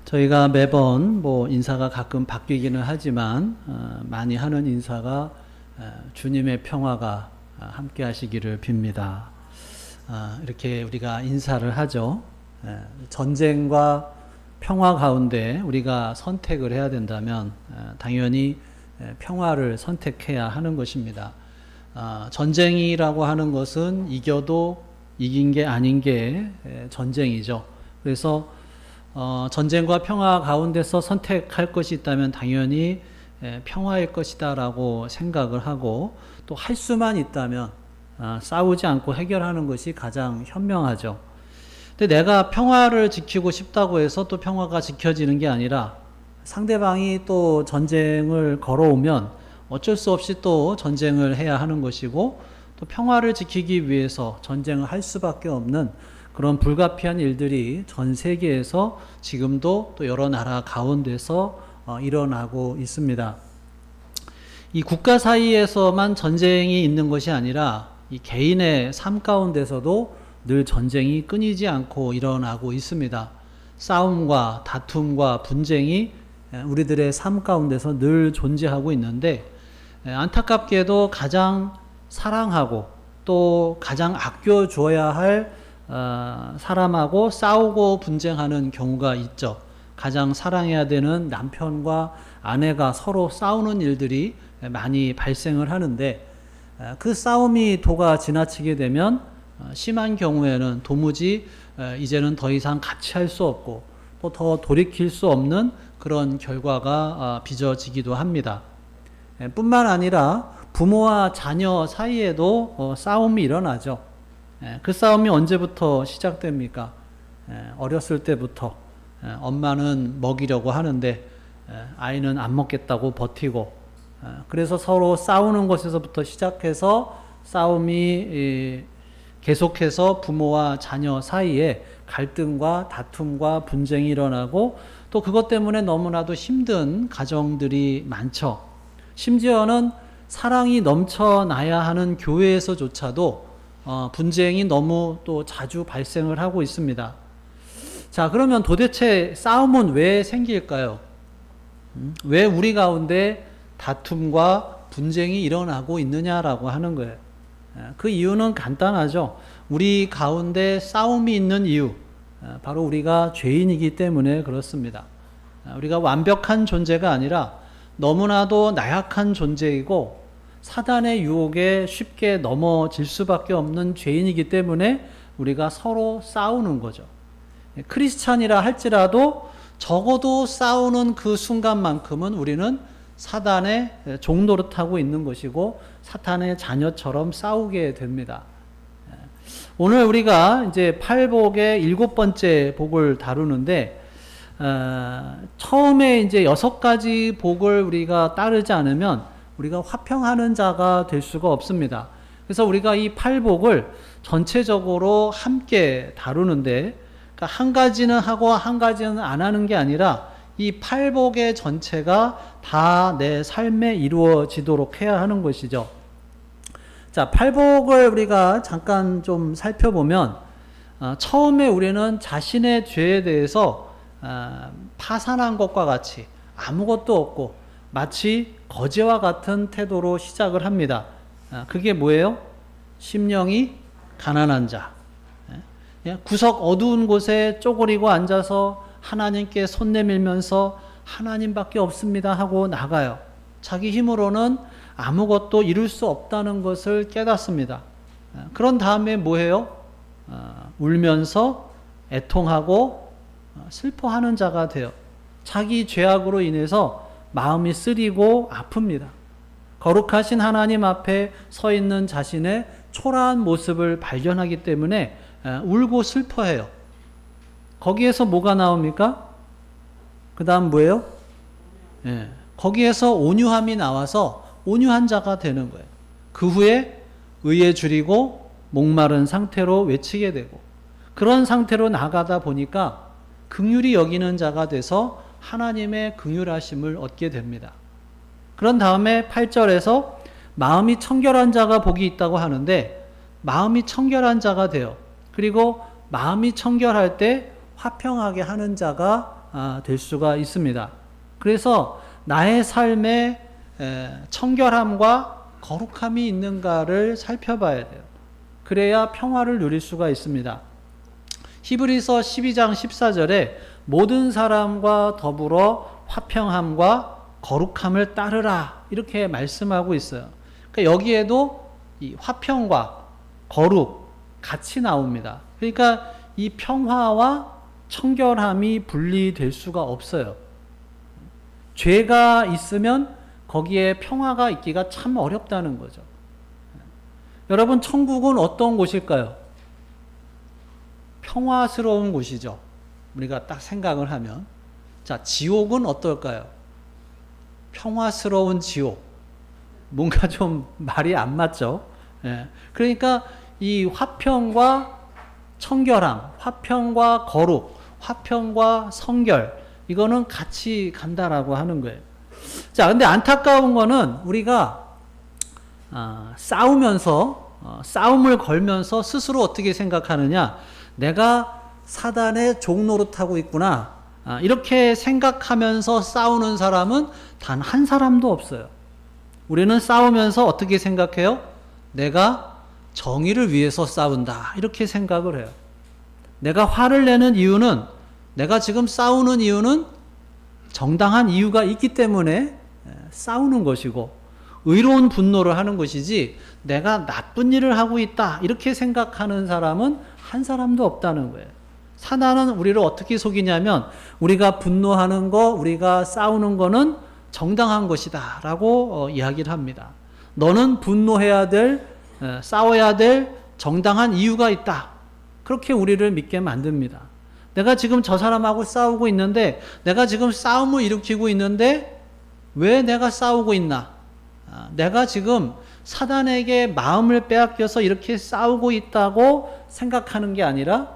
저희가 매번 인사가 가끔 바뀌기는 하지만 많이 하는 인사가 주님의 평화가 함께 하시기를 빕니다. 이렇게 우리가 인사를 하죠. 전쟁과 평화 가운데 우리가 선택을 해야 된다면 당연히 평화를 선택해야 하는 것입니다. 전쟁이라고 하는 것은 이겨도 이긴 게 아닌 게 전쟁이죠. 그래서 전쟁과 평화 가운데서 선택할 것이 있다면 당연히 평화일 것이다 라고 생각을 하고, 또 할 수만 있다면 싸우지 않고 해결하는 것이 가장 현명하죠. 근데 내가 평화를 지키고 싶다고 해서 또 평화가 지켜지는 게 아니라 상대방이 또 전쟁을 걸어오면 어쩔 수 없이 또 전쟁을 해야 하는 것이고, 또 평화를 지키기 위해서 전쟁을 할 수밖에 없는 그런 불가피한 일들이 전 세계에서 지금도 또 여러 나라 가운데서 일어나고 있습니다. 이 국가 사이에서만 전쟁이 있는 것이 아니라 이 개인의 삶 가운데서도 늘 전쟁이 끊이지 않고 일어나고 있습니다. 싸움과 다툼과 분쟁이 우리들의 삶 가운데서 늘 존재하고 있는데, 안타깝게도 가장 사랑하고 또 가장 아껴줘야 할 사람하고 싸우고 분쟁하는 경우가 있죠. 가장 사랑해야 되는 남편과 아내가 서로 싸우는 일들이 많이 발생을 하는데, 그 싸움이 도가 지나치게 되면 심한 경우에는 도무지 이제는 더 이상 같이 할 수 없고 또 더 돌이킬 수 없는 그런 결과가 빚어지기도 합니다. 뿐만 아니라 부모와 자녀 사이에도 싸움이 일어나죠. 그 싸움이 언제부터 시작됩니까? 어렸을 때부터 엄마는 먹이려고 하는데 아이는 안 먹겠다고 버티고, 그래서 서로 싸우는 것에서부터 시작해서 싸움이 계속해서 부모와 자녀 사이에 갈등과 다툼과 분쟁이 일어나고, 또 그것 때문에 너무나도 힘든 가정들이 많죠. 심지어는 사랑이 넘쳐나야 하는 교회에서조차도 분쟁이 너무 또 자주 발생을 하고 있습니다. 자, 그러면 도대체 싸움은 왜 생길까요? 왜 우리 가운데 다툼과 분쟁이 일어나고 있느냐라고 하는 거예요. 그 이유는 간단하죠. 우리 가운데 싸움이 있는 이유, 바로 우리가 죄인이기 때문에 그렇습니다. 우리가 완벽한 존재가 아니라 너무나도 나약한 존재이고 사단의 유혹에 쉽게 넘어질 수밖에 없는 죄인이기 때문에 우리가 서로 싸우는 거죠. 크리스찬이라 할지라도 적어도 싸우는 그 순간만큼은 우리는 사단의 종노릇하고 있는 것이고 사탄의 자녀처럼 싸우게 됩니다. 오늘 우리가 이제 팔복의 7번째 복을 다루는데, 처음에 이제 6가지 복을 우리가 따르지 않으면 우리가 화평하는 자가 될 수가 없습니다. 그래서 우리가 이 팔복을 전체적으로 함께 다루는데, 그러니까 한 가지는 하고 한 가지는 안 하는 게 아니라 이 팔복의 전체가 다 내 삶에 이루어지도록 해야 하는 것이죠. 자, 팔복을 우리가 잠깐 좀 살펴보면, 처음에 우리는 자신의 죄에 대해서 파산한 것과 같이 아무것도 없고 마치 거지와 같은 태도로 시작을 합니다. 그게 뭐예요? 심령이 가난한 자. 구석 어두운 곳에 쪼그리고 앉아서 하나님께 손 내밀면서 하나님밖에 없습니다 하고 나가요. 자기 힘으로는 아무것도 이룰 수 없다는 것을 깨닫습니다. 그런 다음에 뭐해요? 울면서 애통하고 슬퍼하는 자가 돼요. 자기 죄악으로 인해서 마음이 쓰리고 아픕니다. 거룩하신 하나님 앞에 서 있는 자신의 초라한 모습을 발견하기 때문에 울고 슬퍼해요. 거기에서 뭐가 나옵니까? 그 다음 뭐예요? 거기에서 온유함이 나와서 온유한 자가 되는 거예요. 그 후에 의에 줄이고 목마른 상태로 외치게 되고, 그런 상태로 나가다 보니까 긍휼히 여기는 자가 돼서 하나님의 긍휼하심을 얻게 됩니다. 그런 다음에 8절에서 마음이 청결한 자가 복이 있다고 하는데, 마음이 청결한 자가 돼요. 그리고 마음이 청결할 때 화평하게 하는 자가 될 수가 있습니다. 그래서 나의 삶에 청결함과 거룩함이 있는가를 살펴봐야 돼요. 그래야 평화를 누릴 수가 있습니다. 히브리서 12장 14절에 모든 사람과 더불어 화평함과 거룩함을 따르라 이렇게 말씀하고 있어요. 그러니까 여기에도 이 화평과 거룩 같이 나옵니다. 그러니까 이 평화와 청결함이 분리될 수가 없어요. 죄가 있으면 거기에 평화가 있기가 참 어렵다는 거죠. 여러분, 천국은 어떤 곳일까요? 평화스러운 곳이죠. 우리가 딱 생각을 하면. 자, 지옥은 어떨까요? 평화스러운 지옥. 뭔가 좀 말이 안 맞죠? 예. 그러니까 이 화평과 청결함, 화평과 거룩, 화평과 성결, 이거는 같이 간다라고 하는 거예요. 자, 근데 안타까운 거는 우리가 싸움을 걸면서 스스로 어떻게 생각하느냐, 내가 사단의 종노릇하고 있구나, 이렇게 생각하면서 싸우는 사람은 단 한 사람도 없어요. 우리는 싸우면서 어떻게 생각해요? 내가 정의를 위해서 싸운다, 이렇게 생각을 해요. 내가 화를 내는 이유는, 내가 지금 싸우는 이유는 정당한 이유가 있기 때문에 싸우는 것이고, 의로운 분노를 하는 것이지 내가 나쁜 일을 하고 있다 이렇게 생각하는 사람은 한 사람도 없다는 거예요. 사단은 우리를 어떻게 속이냐면, 우리가 분노하는 거, 우리가 싸우는 거는 정당한 것이다 라고 이야기를 합니다. 너는 분노해야 될, 싸워야 될 정당한 이유가 있다, 그렇게 우리를 믿게 만듭니다. 내가 지금 저 사람하고 싸우고 있는데, 내가 지금 싸움을 일으키고 있는데 왜 내가 싸우고 있나? 내가 지금 사단에게 마음을 빼앗겨서 이렇게 싸우고 있다고 생각하는 게 아니라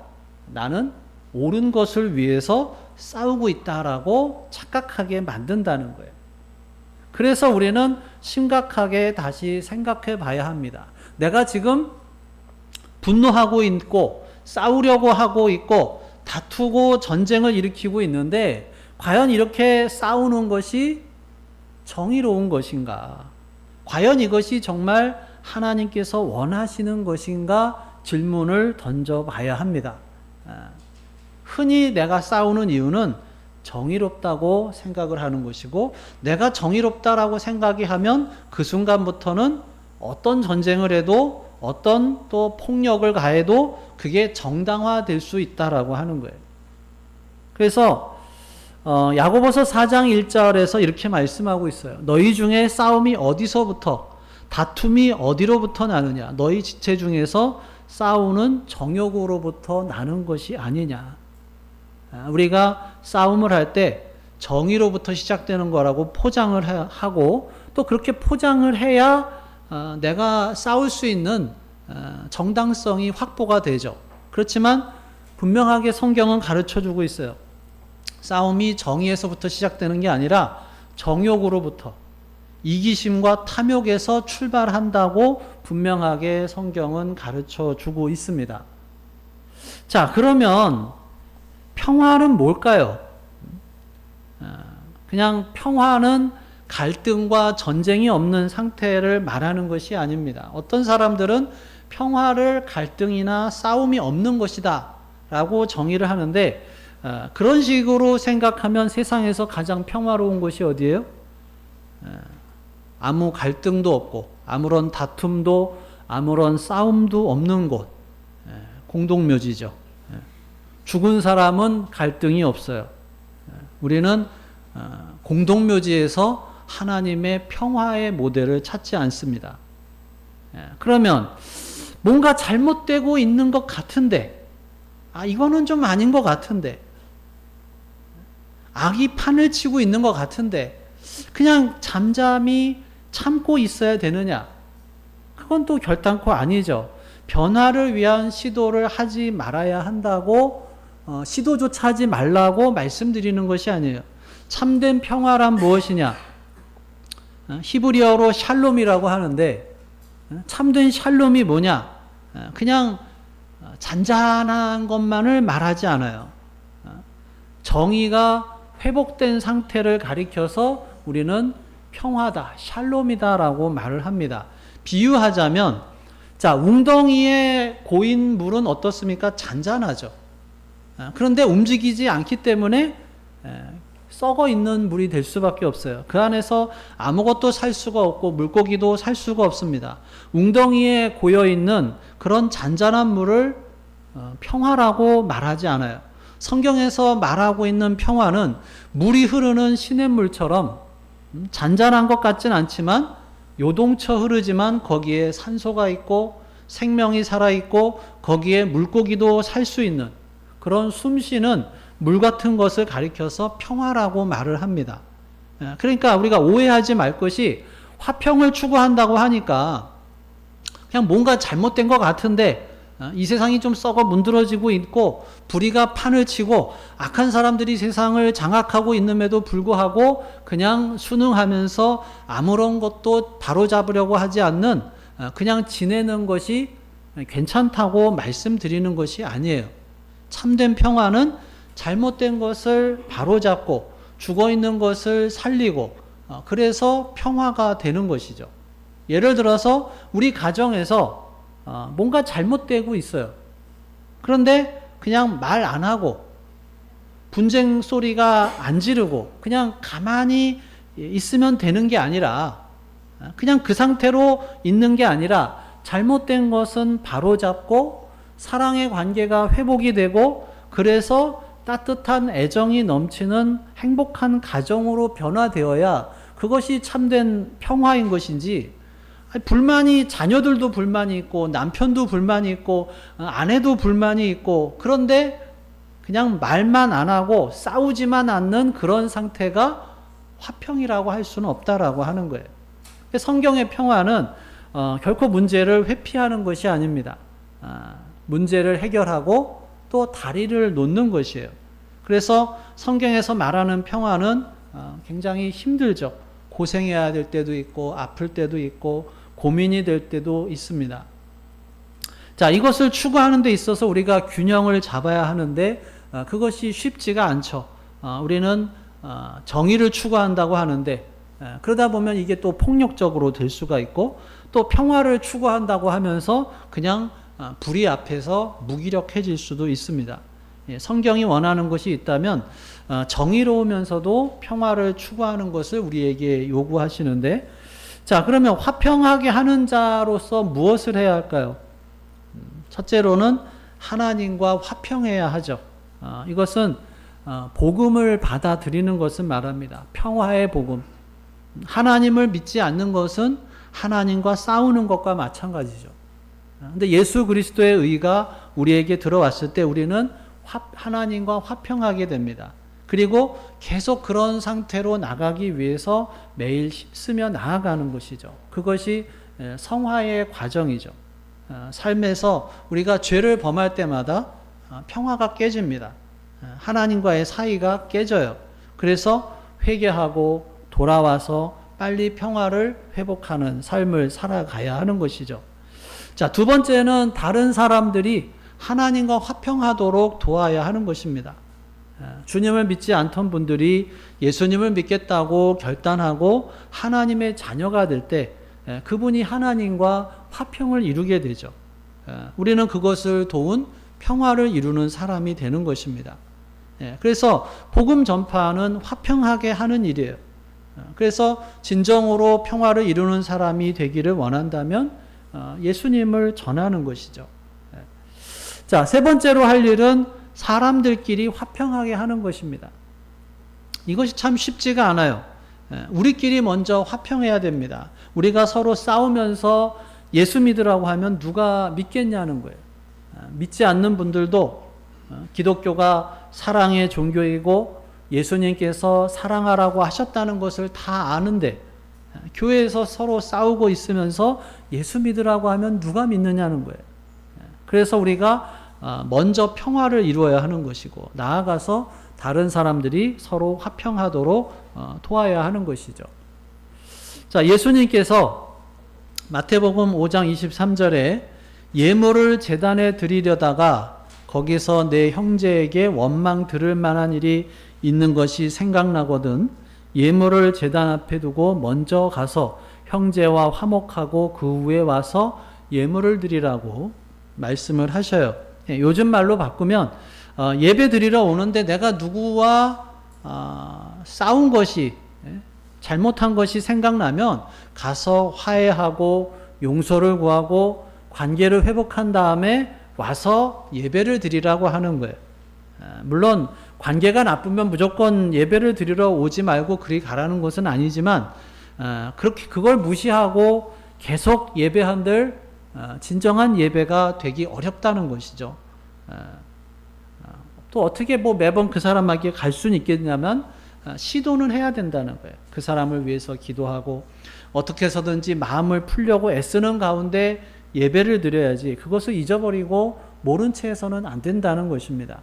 나는 옳은 것을 위해서 싸우고 있다라고 착각하게 만든다는 거예요. 그래서 우리는 심각하게 다시 생각해 봐야 합니다. 내가 지금 분노하고 있고 싸우려고 하고 있고 다투고 전쟁을 일으키고 있는데, 과연 이렇게 싸우는 것이 정의로운 것인가? 과연 이것이 정말 하나님께서 원하시는 것인가? 질문을 던져봐야 합니다. 흔히 내가 싸우는 이유는 정의롭다고 생각을 하는 것이고, 내가 정의롭다라고 생각이 하면 그 순간부터는 어떤 전쟁을 해도, 어떤 또 폭력을 가해도 그게 정당화될 수 있다라고 하는 거예요. 그래서 야고보서 4장 1절에서 이렇게 말씀하고 있어요. 너희 중에 싸움이 어디서부터, 다툼이 어디로부터 나느냐? 너희 지체 중에서 싸우는 정욕으로부터 나는 것이 아니냐? 우리가 싸움을 할 때 정의로부터 시작되는 거라고 포장을 하고, 또 그렇게 포장을 해야 내가 싸울 수 있는 정당성이 확보가 되죠. 그렇지만 분명하게 성경은 가르쳐주고 있어요. 싸움이 정의에서부터 시작되는 게 아니라 정욕으로부터, 이기심과 탐욕에서 출발한다고 분명하게 성경은 가르쳐주고 있습니다. 자, 그러면 평화는 뭘까요? 그냥 평화는 갈등과 전쟁이 없는 상태를 말하는 것이 아닙니다. 어떤 사람들은 평화를 갈등이나 싸움이 없는 것이다 라고 정의를 하는데, 그런 식으로 생각하면 세상에서 가장 평화로운 곳이 어디예요? 아무 갈등도 없고, 아무런 다툼도, 아무런 싸움도 없는 곳, 공동묘지죠. 죽은 사람은 갈등이 없어요. 우리는 공동묘지에서 하나님의 평화의 모델을 찾지 않습니다. 그러면 뭔가 잘못되고 있는 것 같은데, 이거는 좀 아닌 것 같은데, 악이 판을 치고 있는 것 같은데 그냥 잠잠히 참고 있어야 되느냐? 그건 또 결단코 아니죠. 변화를 위한 시도를 하지 말아야 한다고, 시도조차 하지 말라고 말씀드리는 것이 아니에요. 참된 평화란 무엇이냐? 히브리어로 샬롬이라고 하는데, 참된 샬롬이 뭐냐? 그냥 잔잔한 것만을 말하지 않아요. 정의가 회복된 상태를 가리켜서 우리는 평화다, 샬롬이다라고 말을 합니다. 비유하자면, 자, 웅덩이에 고인 물은 어떻습니까? 잔잔하죠. 그런데 움직이지 않기 때문에 썩어 있는 물이 될 수밖에 없어요. 그 안에서 아무것도 살 수가 없고 물고기도 살 수가 없습니다. 웅덩이에 고여 있는 그런 잔잔한 물을 평화라고 말하지 않아요. 성경에서 말하고 있는 평화는 물이 흐르는 시냇물처럼 잔잔한 것 같진 않지만 요동쳐 흐르지만 거기에 산소가 있고 생명이 살아있고 거기에 물고기도 살 수 있는 그런 숨쉬는 물 같은 것을 가리켜서 평화라고 말을 합니다. 그러니까 우리가 오해하지 말 것이, 화평을 추구한다고 하니까 그냥 뭔가 잘못된 것 같은데 이 세상이 좀 썩어 문드러지고 있고 불의가 판을 치고 악한 사람들이 세상을 장악하고 있음에도 불구하고 그냥 순응하면서 아무런 것도 바로잡으려고 하지 않는, 그냥 지내는 것이 괜찮다고 말씀드리는 것이 아니에요. 참된 평화는 잘못된 것을 바로잡고 죽어있는 것을 살리고 그래서 평화가 되는 것이죠. 예를 들어서 우리 가정에서 뭔가 잘못되고 있어요. 그런데 그냥 말 안 하고 분쟁 소리가 안 지르고 그냥 가만히 있으면 되는 게 아니라, 그냥 그 상태로 있는 게 아니라 잘못된 것은 바로잡고 사랑의 관계가 회복이 되고 그래서 따뜻한 애정이 넘치는 행복한 가정으로 변화되어야 그것이 참된 평화인 것인지, 불만이, 자녀들도 불만이 있고 남편도 불만이 있고 아내도 불만이 있고 그런데 그냥 말만 안 하고 싸우지만 않는 그런 상태가 화평이라고 할 수는 없다라고 하는 거예요. 성경의 평화는 결코 문제를 회피하는 것이 아닙니다. 문제를 해결하고 또 다리를 놓는 것이에요. 그래서 성경에서 말하는 평화는 굉장히 힘들죠. 고생해야 될 때도 있고 아플 때도 있고 고민이 될 때도 있습니다. 자, 이것을 추구하는 데 있어서 우리가 균형을 잡아야 하는데 그것이 쉽지가 않죠. 우리는 정의를 추구한다고 하는데 그러다 보면 이게 또 폭력적으로 될 수가 있고, 또 평화를 추구한다고 하면서 그냥 불의 앞에서 무기력해질 수도 있습니다. 성경이 원하는 것이 있다면 정의로우면서도 평화를 추구하는 것을 우리에게 요구하시는데, 자, 그러면 화평하게 하는 자로서 무엇을 해야 할까요? 첫째로는 하나님과 화평해야 하죠. 이것은 복음을 받아들이는 것을 말합니다. 평화의 복음. 하나님을 믿지 않는 것은 하나님과 싸우는 것과 마찬가지죠. 근데 예수 그리스도의 의가 우리에게 들어왔을 때 우리는 하나님과 화평하게 됩니다. 그리고 계속 그런 상태로 나가기 위해서 매일 힘쓰며 나아가는 것이죠. 그것이 성화의 과정이죠. 삶에서 우리가 죄를 범할 때마다 평화가 깨집니다. 하나님과의 사이가 깨져요. 그래서 회개하고 돌아와서 빨리 평화를 회복하는 삶을 살아가야 하는 것이죠. 자, 두 번째는 다른 사람들이 하나님과 화평하도록 도와야 하는 것입니다. 주님을 믿지 않던 분들이 예수님을 믿겠다고 결단하고 하나님의 자녀가 될 때 그분이 하나님과 화평을 이루게 되죠. 우리는 그것을 도운 평화를 이루는 사람이 되는 것입니다. 그래서 복음 전파는 화평하게 하는 일이에요. 그래서 진정으로 평화를 이루는 사람이 되기를 원한다면 예수님을 전하는 것이죠. 자, 세 번째로 할 일은 사람들끼리 화평하게 하는 것입니다. 이것이 참 쉽지가 않아요. 우리끼리 먼저 화평해야 됩니다. 우리가 서로 싸우면서 예수 믿으라고 하면 누가 믿겠냐는 거예요. 믿지 않는 분들도 기독교가 사랑의 종교이고 예수님께서 사랑하라고 하셨다는 것을 다 아는데 교회에서 서로 싸우고 있으면서 예수 믿으라고 하면 누가 믿느냐는 거예요. 그래서 우리가 먼저 평화를 이루어야 하는 것이고 나아가서 다른 사람들이 서로 화평하도록 도와야 하는 것이죠. 자, 예수님께서 마태복음 5장 23절에 예물을 제단에 드리려다가 거기서 내 형제에게 원망 들을 만한 일이 있는 것이 생각나거든 예물을 제단 앞에 두고 먼저 가서 형제와 화목하고 그 후에 와서 예물을 드리라고 말씀을 하셔요. 요즘 말로 바꾸면 예배 드리러 오는데 내가 누구와 싸운 것이 잘못한 것이 생각나면 가서 화해하고 용서를 구하고 관계를 회복한 다음에 와서 예배를 드리라고 하는 거예요. 물론 관계가 나쁘면 무조건 예배를 드리러 오지 말고 그리 가라는 것은 아니지만 그렇게 그걸 무시하고 계속 예배한들 진정한 예배가 되기 어렵다는 것이죠. 또 어떻게 뭐 매번 그 사람에게 갈 수는 있겠냐면 시도는 해야 된다는 거예요. 그 사람을 위해서 기도하고 어떻게 해서든지 마음을 풀려고 애쓰는 가운데 예배를 드려야지 그것을 잊어버리고 모른 채 해서는 안 된다는 것입니다.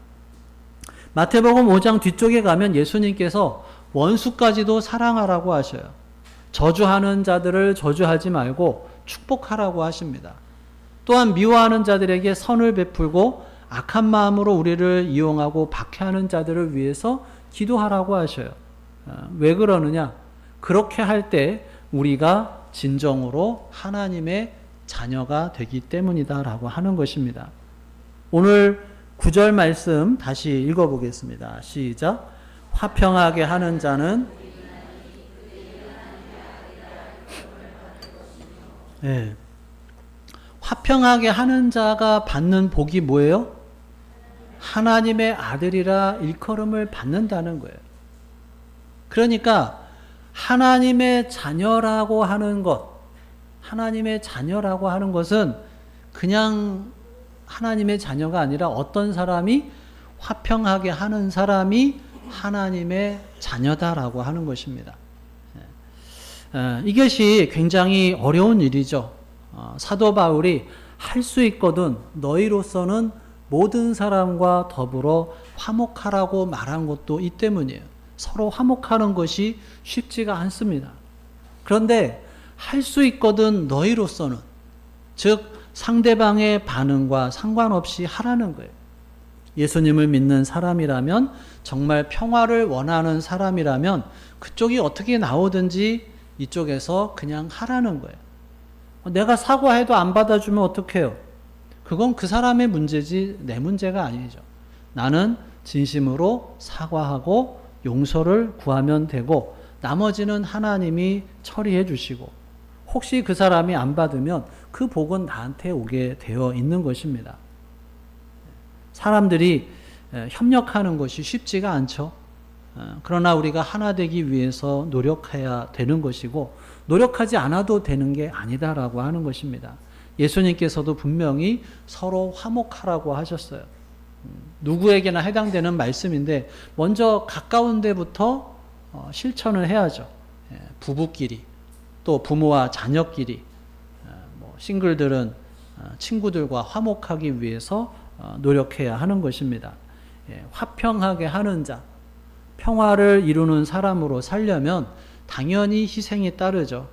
마태복음 5장 뒤쪽에 가면 예수님께서 원수까지도 사랑하라고 하셔요. 저주하는 자들을 저주하지 말고 축복하라고 하십니다. 또한 미워하는 자들에게 선을 베풀고 악한 마음으로 우리를 이용하고 박해하는 자들을 위해서 기도하라고 하셔요. 왜 그러느냐? 그렇게 할 때 우리가 진정으로 하나님의 자녀가 되기 때문이다라고 하는 것입니다. 오늘 9절 말씀 다시 읽어보겠습니다. 시작. 화평하게 하는 자는 네. 화평하게 하는 자가 받는 복이 뭐예요? 하나님의 아들이라 일컬음을 받는다는 거예요. 그러니까 하나님의 자녀라고 하는 것, 하나님의 자녀라고 하는 것은 그냥 하나님의 자녀가 아니라 어떤 사람이 화평하게 하는 사람이 하나님의 자녀다라고 하는 것입니다. 이것이 굉장히 어려운 일이죠. 사도 바울이 할 수 있거든 너희로서는 모든 사람과 더불어 화목하라고 말한 것도 이 때문이에요. 서로 화목하는 것이 쉽지가 않습니다. 그런데 할 수 있거든 너희로서는, 즉 상대방의 반응과 상관없이 하라는 거예요. 예수님을 믿는 사람이라면, 정말 평화를 원하는 사람이라면 그쪽이 어떻게 나오든지 이쪽에서 그냥 하라는 거예요. 내가 사과해도 안 받아주면 어떡해요? 그건 그 사람의 문제지 내 문제가 아니죠. 나는 진심으로 사과하고 용서를 구하면 되고 나머지는 하나님이 처리해 주시고, 혹시 그 사람이 안 받으면 그 복은 나한테 오게 되어 있는 것입니다. 사람들이 협력하는 것이 쉽지가 않죠. 그러나 우리가 하나 되기 위해서 노력해야 되는 것이고, 노력하지 않아도 되는 게 아니다라고 하는 것입니다. 예수님께서도 분명히 서로 화목하라고 하셨어요. 누구에게나 해당되는 말씀인데 먼저 가까운 데부터 실천을 해야죠. 부부끼리, 또 부모와 자녀끼리, 싱글들은 친구들과 화목하기 위해서 노력해야 하는 것입니다. 화평하게 하는 자, 평화를 이루는 사람으로 살려면 당연히 희생이 따르죠.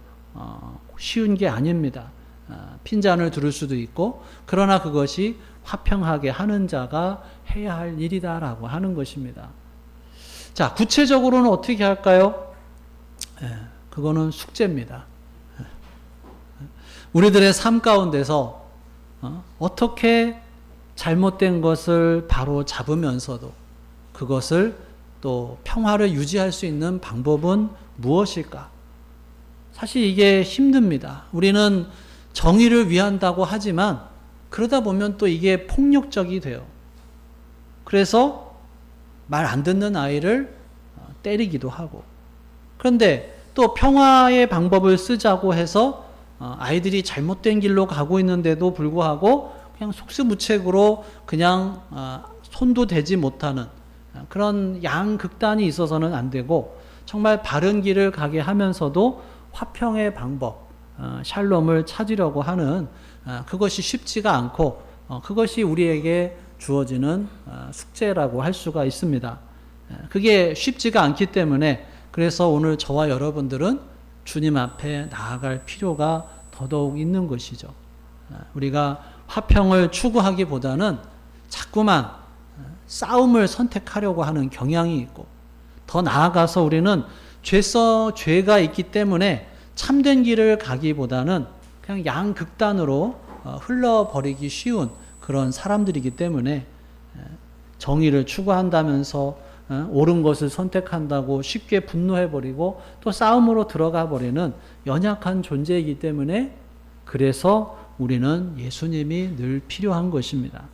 쉬운 게 아닙니다. 핀잔을 두를 수도 있고, 그러나 그것이 화평하게 하는 자가 해야 할 일이다라고 하는 것입니다. 자, 구체적으로는 어떻게 할까요? 그거는 숙제입니다. 우리들의 삶 가운데서 어떻게 잘못된 것을 바로 잡으면서도 그것을 또 평화를 유지할 수 있는 방법은 무엇일까? 사실 이게 힘듭니다. 우리는 정의를 위한다고 하지만 그러다 보면 또 이게 폭력적이 돼요. 그래서 말 안 듣는 아이를 때리기도 하고, 그런데 또 평화의 방법을 쓰자고 해서 아이들이 잘못된 길로 가고 있는데도 불구하고 그냥 속수무책으로 그냥 손도 대지 못하는 그런 양극단이 있어서는 안 되고, 정말 바른 길을 가게 하면서도 화평의 방법, 샬롬을 찾으려고 하는 그것이 쉽지가 않고, 그것이 우리에게 주어지는 숙제라고 할 수가 있습니다. 그게 쉽지가 않기 때문에, 그래서 오늘 저와 여러분들은 주님 앞에 나아갈 필요가 더더욱 있는 것이죠. 우리가 화평을 추구하기보다는 자꾸만 싸움을 선택하려고 하는 경향이 있고, 더 나아가서 우리는 죄가 있기 때문에 참된 길을 가기보다는 그냥 양극단으로 흘러버리기 쉬운 그런 사람들이기 때문에 정의를 추구한다면서 옳은 것을 선택한다고 쉽게 분노해버리고 또 싸움으로 들어가 버리는 연약한 존재이기 때문에, 그래서 우리는 예수님이 늘 필요한 것입니다.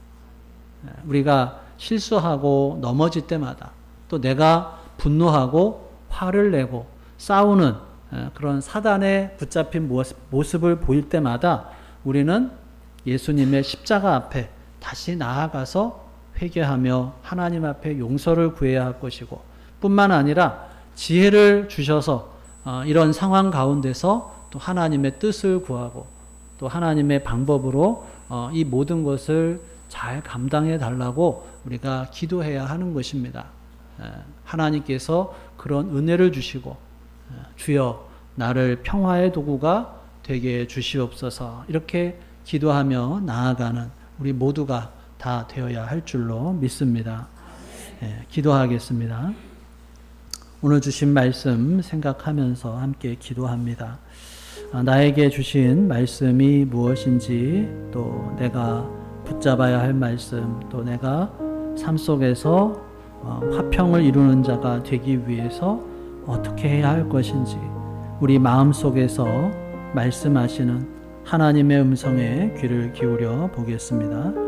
우리가 실수하고 넘어질 때마다, 또 내가 분노하고 화를 내고 싸우는 그런 사단에 붙잡힌 모습을 보일 때마다 우리는 예수님의 십자가 앞에 다시 나아가서 회개하며 하나님 앞에 용서를 구해야 할 것이고, 뿐만 아니라 지혜를 주셔서 이런 상황 가운데서 또 하나님의 뜻을 구하고 또 하나님의 방법으로 이 모든 것을 잘 감당해 달라고 우리가 기도해야 하는 것입니다. 하나님께서 그런 은혜를 주시고, 주여 나를 평화의 도구가 되게 주시옵소서, 이렇게 기도하며 나아가는 우리 모두가 다 되어야 할 줄로 믿습니다. 기도하겠습니다. 오늘 주신 말씀 생각하면서 함께 기도합니다. 나에게 주신 말씀이 무엇인지, 또 내가 붙잡아야 할 말씀, 또 내가 삶 속에서 화평을 이루는 자가 되기 위해서 어떻게 해야 할 것인지, 우리 마음 속에서 말씀하시는 하나님의 음성에 귀를 기울여 보겠습니다.